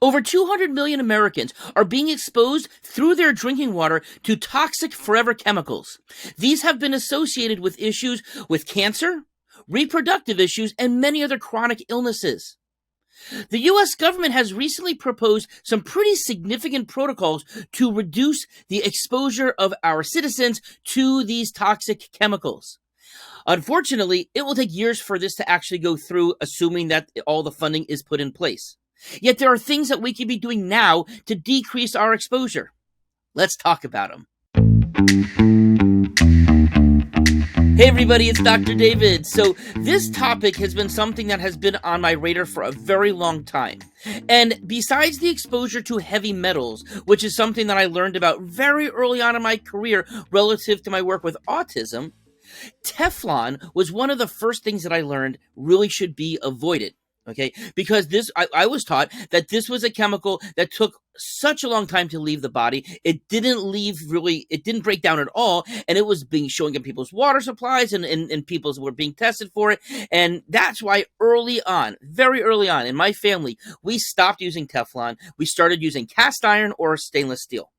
Over 200 million Americans are being exposed through their drinking water to toxic forever chemicals. These have been associated with issues with cancer, reproductive issues, and many other chronic illnesses. The U.S. government has recently proposed some pretty significant protocols to reduce the exposure of our citizens to these toxic chemicals. Unfortunately, it will take years for this to actually go through, assuming that all the funding is put in place. Yet there are things that we can be doing now to decrease our exposure. Let's talk about them. Hey everybody, it's Dr. David. So this topic has been something that has been on my radar for a very long time. And besides the exposure to heavy metals, which is something that I learned about very early on in my career relative to my work with autism, Teflon was one of the first things that I learned really should be avoided. Okay, because I was taught that this was a chemical that took such a long time to leave the body. It didn't break down at all, and it was being showing up people's water supplies, and people's were being tested for it. And that's why very early on in my family, we stopped using Teflon. We started using cast iron or stainless steel.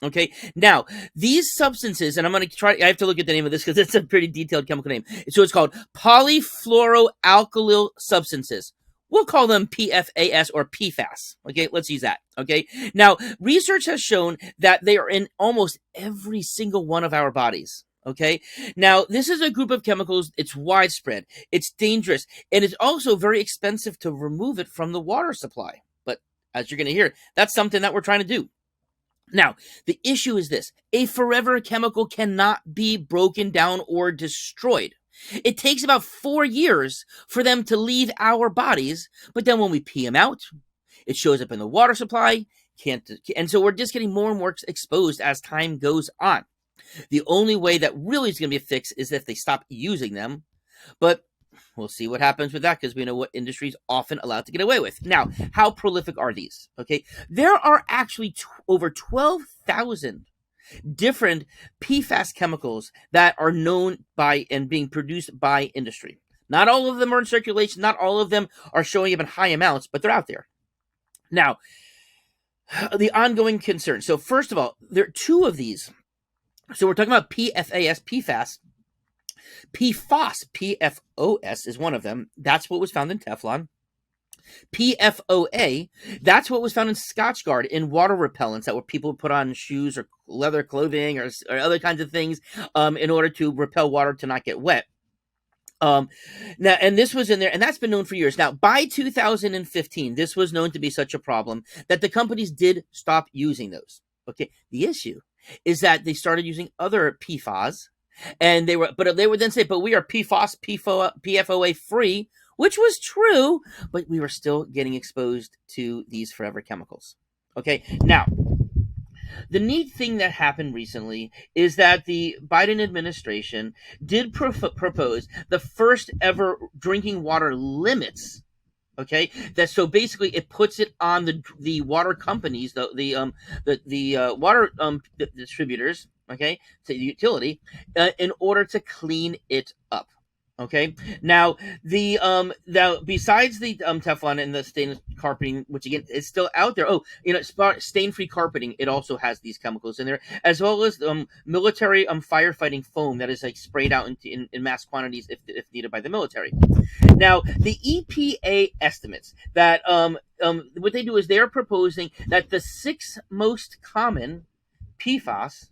Okay, now these substances, and I have to look at the name of this because it's a pretty detailed chemical name. So it's called polyfluoroalkyl substances. We'll call them PFAS or PFAS. Okay, let's use that. Okay, now research has shown that they are in almost every single one of our bodies. Okay, now this is a group of chemicals. It's widespread, it's dangerous, and it's also very expensive to remove it from the water supply. But as you're going to hear, that's something that we're trying to do. Now, the issue is this: a forever chemical cannot be broken down or destroyed. It takes about 4 years for them to leave our bodies, but then when we pee them out, it shows up in the water supply, and so we're just getting more and more exposed as time goes on. The only way that really is going to be a fix is if they stop using them, but we'll see what happens with that because we know what industry is often allowed to get away with. Now, how prolific are these? Okay, there are actually over 12,000 different PFAS chemicals that are known by and being produced by industry. Not all of them are in circulation. Not all of them are showing up in high amounts, but they're out there. Now, the ongoing concern. So first of all, there are two of these. So we're talking about PFAS, PFAS. PFOS is one of them. That's what was found in Teflon. PFOA, that's what was found in Scotchgard, in water repellents that were people put on shoes or leather clothing or other kinds of things in order to repel water to not get wet. Now, and this was in there, and that's been known for years. Now, by 2015, this was known to be such a problem that the companies did stop using those. Okay, the issue is that they started using other PFAS, and they would then say, but we are PFOS, PFOA free, which was true, but we were still getting exposed to these forever chemicals. Okay, now, the neat thing that happened recently is that the Biden administration did propose the first ever drinking water limits. Okay, so basically it puts it on the water companies, the water distributors, okay, to the utility, in order to clean it up. Okay. Now besides the Teflon and the stainless carpeting, which again is still out there. Oh, stain-free carpeting. It also has these chemicals in there, as well as military firefighting foam that is like sprayed out in mass quantities if needed by the military. Now the EPA estimates that what they do is they are proposing that the 6 most common PFAS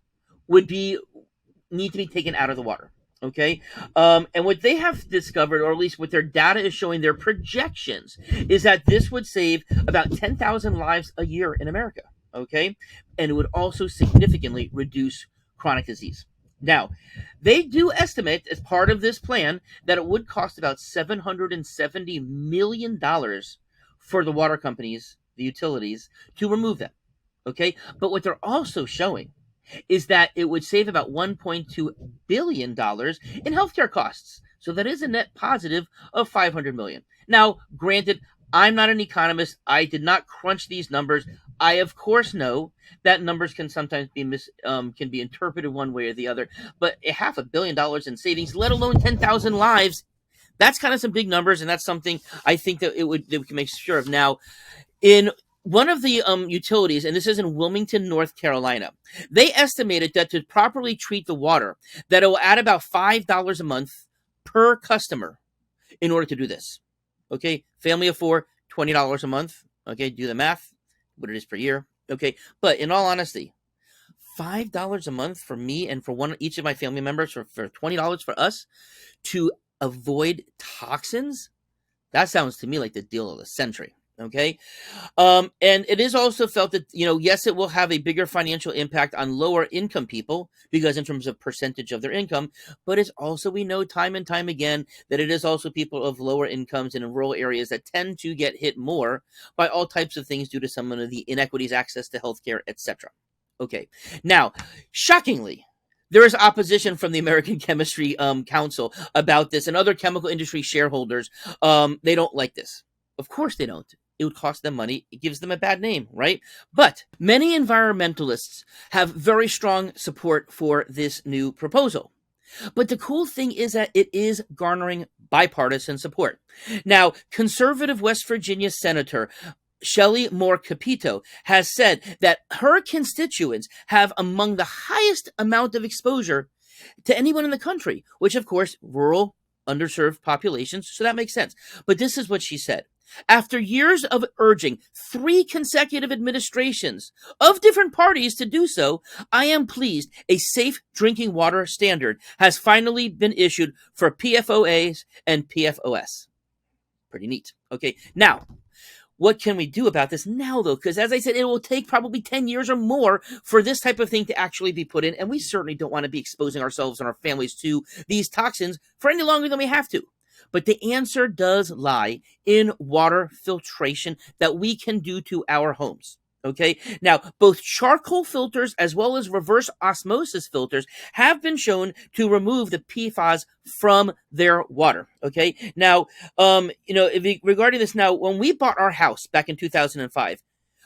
need to be taken out of the water. Okay, and what they have discovered, or at least what their data is showing, their projections, is that this would save about 10,000 lives a year in America. Okay, and it would also significantly reduce chronic disease. Now, they do estimate as part of this plan that it would cost about $770 million for the water companies, the utilities, to remove them. Okay, but what they're also showing is that it would save about $1.2 billion in healthcare costs. So that is a net positive of $500 million. Now, granted, I'm not an economist. I did not crunch these numbers. I, of course, know that numbers can sometimes be can be interpreted one way or the other. But $500 million in savings, let alone 10,000 lives, that's kind of some big numbers, and that's something I think that we can make sure of. Now, in one of the utilities, and this is in Wilmington, North Carolina, they estimated that to properly treat the water, that it will add about $5 a month per customer in order to do this. Okay, family of four, $20 a month. Okay, do the math, what it is per year. Okay, but in all honesty, $5 a month for me and for each of my family members, for $20 for us to avoid toxins, that sounds to me like the deal of the century. Okay. And it is also felt that, yes, it will have a bigger financial impact on lower income people because in terms of percentage of their income, but it's also, we know time and time again that it is also people of lower incomes and in rural areas that tend to get hit more by all types of things due to some of the inequities, access to healthcare, etc. Okay. Now, shockingly, there is opposition from the American Chemistry Council about this, and other chemical industry shareholders, they don't like this. Of course they don't. It would cost them money. It gives them a bad name, right? But many environmentalists have very strong support for this new proposal. But the cool thing is that it is garnering bipartisan support. Now, conservative West Virginia Senator Shelley Moore Capito has said that her constituents have among the highest amount of exposure to anyone in the country, which, of course, rural, underserved populations, so that makes sense. But this is what she said. After years of urging 3 consecutive administrations of different parties to do so, I am pleased a safe drinking water standard has finally been issued for PFOAs and PFOS. Pretty neat. Okay, now, what can we do about this now, though? Because as I said, it will take probably 10 years or more for this type of thing to actually be put in, and we certainly don't want to be exposing ourselves and our families to these toxins for any longer than we have to. But the answer does lie in water filtration that we can do to our homes. Okay. Now, both charcoal filters as well as reverse osmosis filters have been shown to remove the PFAS from their water. Okay. Now, regarding this, now, when we bought our house back in 2005,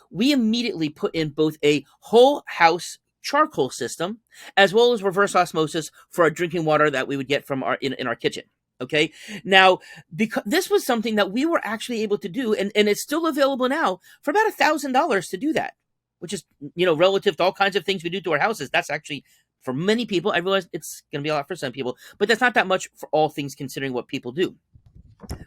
we immediately put in both a whole house charcoal system as well as reverse osmosis for our drinking water that we would get from in our kitchen. Okay. Now, because this was something that we were actually able to do, and it's still available now for about $1,000 to do that, which is, relative to all kinds of things we do to our houses. That's actually, for many people, I realize it's going to be a lot for some people, but that's not that much for all things considering what people do.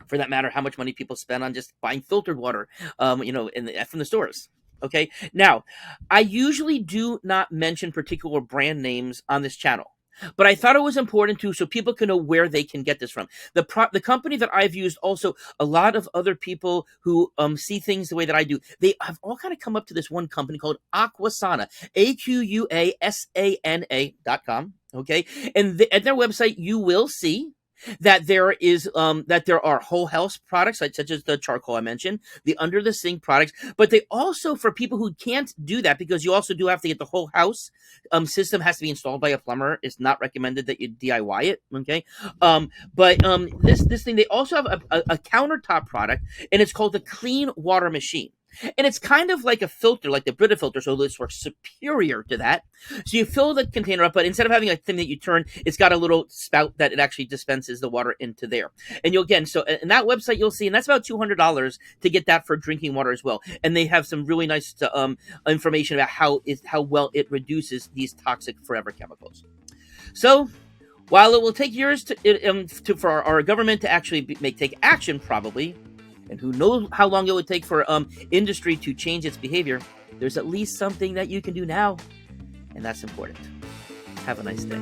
For that matter, how much money people spend on just buying filtered water, from the stores. Okay. Now, I usually do not mention particular brand names on this channel, but I thought it was important to, so people can know where they can get this from. The company that I've used, also a lot of other people who see things the way that I do, they have all kind of come up to this one company called Aquasana, AQUASANA.com. Okay, and at their website you will see that there are whole house products such as the charcoal I mentioned, the under the sink products, but they also, for people who can't do that, because you also do have to get the whole house system has to be installed by a plumber. It's not recommended that you DIY it. Okay. This thing, they also have a countertop product, and it's called the Clean Water Machine. And it's kind of like a filter, like the Brita filter, so this works superior to that. So you fill the container up, but instead of having a thing that you turn, it's got a little spout that it actually dispenses the water into there. And you'll, again, so in that website you'll see, and that's about $200 to get that for drinking water as well. And they have some really nice information about how well it reduces these toxic forever chemicals. So, while it will take years for our government to actually take action, probably, and who knows how long it would take for industry to change its behavior, there's at least something that you can do now, and that's important. Have a nice day.